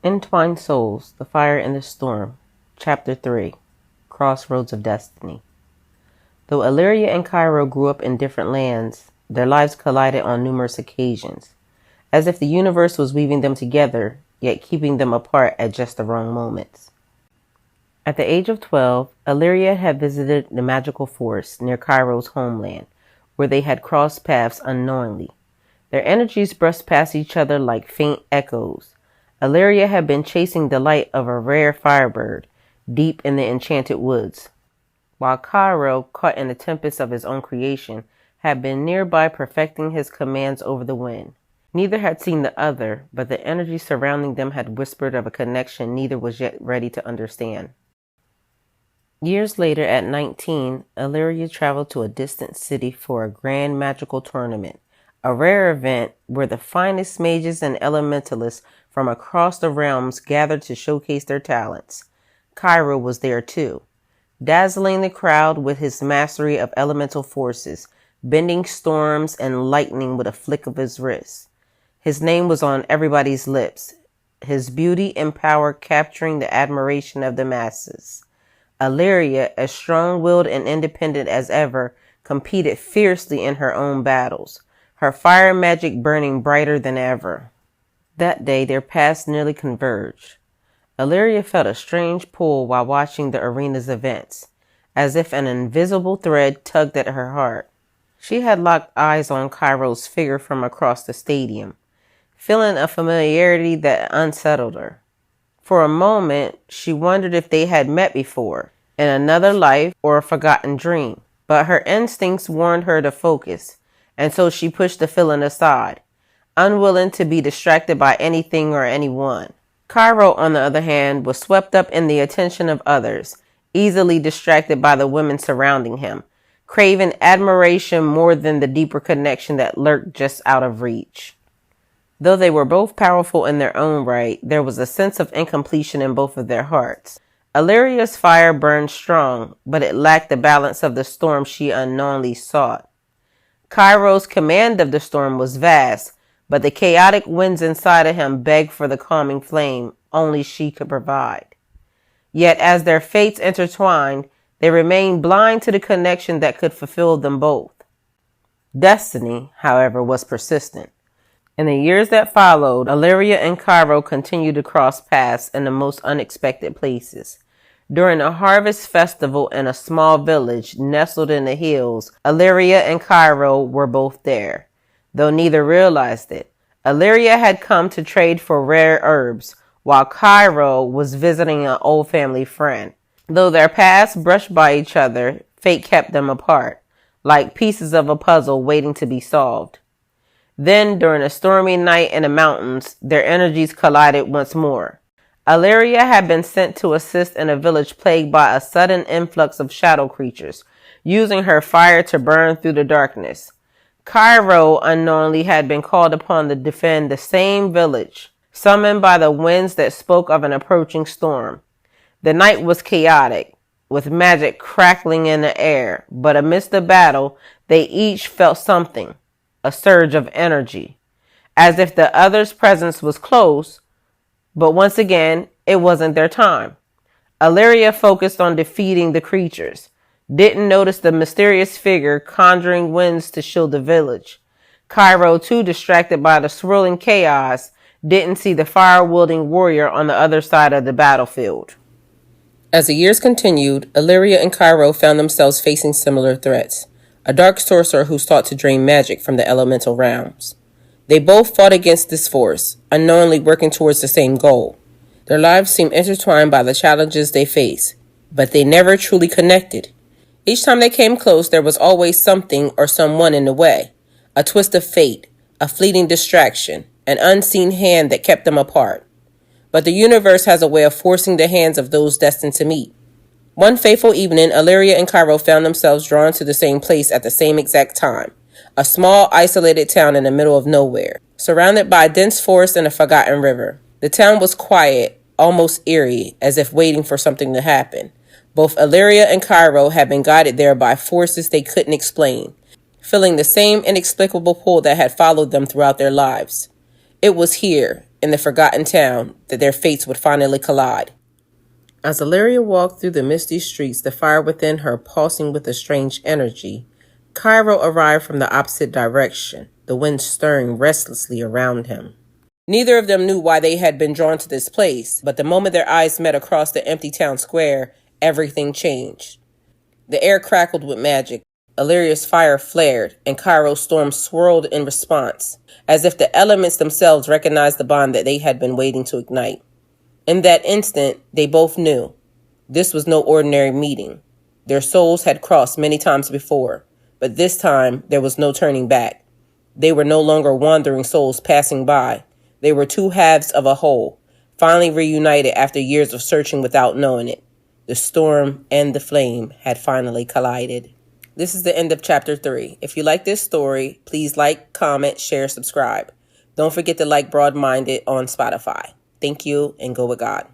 Entwined Souls, The Fire and the Storm, Chapter 3, Crossroads of Destiny. Though Illyria and Cairo grew up in different lands, their lives collided on numerous occasions, as if the universe was weaving them together, yet keeping them apart at just the wrong moments. At the age of 12, Illyria had visited the magical forest near Cairo's homeland, where they had crossed paths unknowingly. Their energies brushed past each other like faint echoes. Illyria had been chasing the light of a rare firebird deep in the enchanted woods, while Cairo, caught in the tempest of his own creation, had been nearby perfecting his commands over the wind. Neither had seen the other, but the energy surrounding them had whispered of a connection neither was yet ready to understand. Years later, at 19, Illyria traveled to a distant city for a grand magical tournament, a rare event where the finest mages and elementalists from across the realms gathered to showcase their talents. Cairo was there too, dazzling the crowd with his mastery of elemental forces, bending storms and lightning with a flick of his wrist. His name was on everybody's lips, his beauty and power capturing the admiration of the masses. Illyria, as strong-willed and independent as ever, competed fiercely in her own battles, her fire magic burning brighter than ever. That day, their paths nearly converged. Illyria felt a strange pull while watching the arena's events, as if an invisible thread tugged at her heart. She had locked eyes on Cairo's figure from across the stadium, feeling a familiarity that unsettled her. For a moment, she wondered if they had met before, in another life or a forgotten dream. But her instincts warned her to focus, and so she pushed the feeling aside, unwilling to be distracted by anything or anyone. Cairo, on the other hand, was swept up in the attention of others, easily distracted by the women surrounding him, craving admiration more than the deeper connection that lurked just out of reach. Though they were both powerful in their own right, there was a sense of incompletion in both of their hearts. Illyria's fire burned strong, but it lacked the balance of the storm she unknowingly sought. Cairo's command of the storm was vast, but the chaotic winds inside of him begged for the calming flame only she could provide. Yet as their fates intertwined, they remained blind to the connection that could fulfill them both. Destiny, however, was persistent. In the years that followed, Illyria and Cairo continued to cross paths in the most unexpected places. During a harvest festival in a small village nestled in the hills, Illyria and Cairo were both there, though neither realized it. Illyria had come to trade for rare herbs, while Cairo was visiting an old family friend. Though their paths brushed by each other, fate kept them apart, like pieces of a puzzle waiting to be solved. Then, during a stormy night in the mountains, their energies collided once more. Illyria had been sent to assist in a village plagued by a sudden influx of shadow creatures, using her fire to burn through the darkness. Cairo unknowingly had been called upon to defend the same village, summoned by the winds that spoke of an approaching storm. The night was chaotic, with magic crackling in the air, but amidst the battle, they each felt something. A surge of energy, as if the other's presence was close, but once again, it wasn't their time. Illyria focused on defeating the creatures, didn't notice the mysterious figure conjuring winds to shield the village. Cairo, too distracted by the swirling chaos, didn't see the fire-wielding warrior on the other side of the battlefield. As the years continued, Illyria and Cairo found themselves facing similar threats. A dark sorcerer who sought to drain magic from the elemental realms. They both fought against this force, unknowingly working towards the same goal. Their lives seemed intertwined by the challenges they faced, but they never truly connected. Each time they came close, there was always something or someone in the way. A twist of fate, a fleeting distraction, an unseen hand that kept them apart. But the universe has a way of forcing the hands of those destined to meet. One fateful evening, Illyria and Cairo found themselves drawn to the same place at the same exact time. A small, isolated town in the middle of nowhere, surrounded by a dense forest and a forgotten river. The town was quiet, almost eerie, as if waiting for something to happen. Both Illyria and Cairo had been guided there by forces they couldn't explain, feeling the same inexplicable pull that had followed them throughout their lives. It was here, in the forgotten town that their fates would finally collide. As Illyria walked through the misty streets, the fire within her pulsing with a strange energy, Cairo arrived from the opposite direction, the wind stirring restlessly around him. Neither of them knew why they had been drawn to this place, but the moment their eyes met across the empty town square, everything changed. The air crackled with magic. Illyria's fire flared, and Cairo's storm swirled in response, as if the elements themselves recognized the bond that they had been waiting to ignite. In that instant, they both knew. This was no ordinary meeting. Their souls had crossed many times before, but this time there was no turning back. They were no longer wandering souls passing by. They were two halves of a whole, finally reunited after years of searching without knowing it. The storm and the flame had finally collided. This is the end of chapter 3. If you like this story, please like, comment, share, subscribe. Don't forget to like Broad-Minded on Spotify. Thank you, and go with God.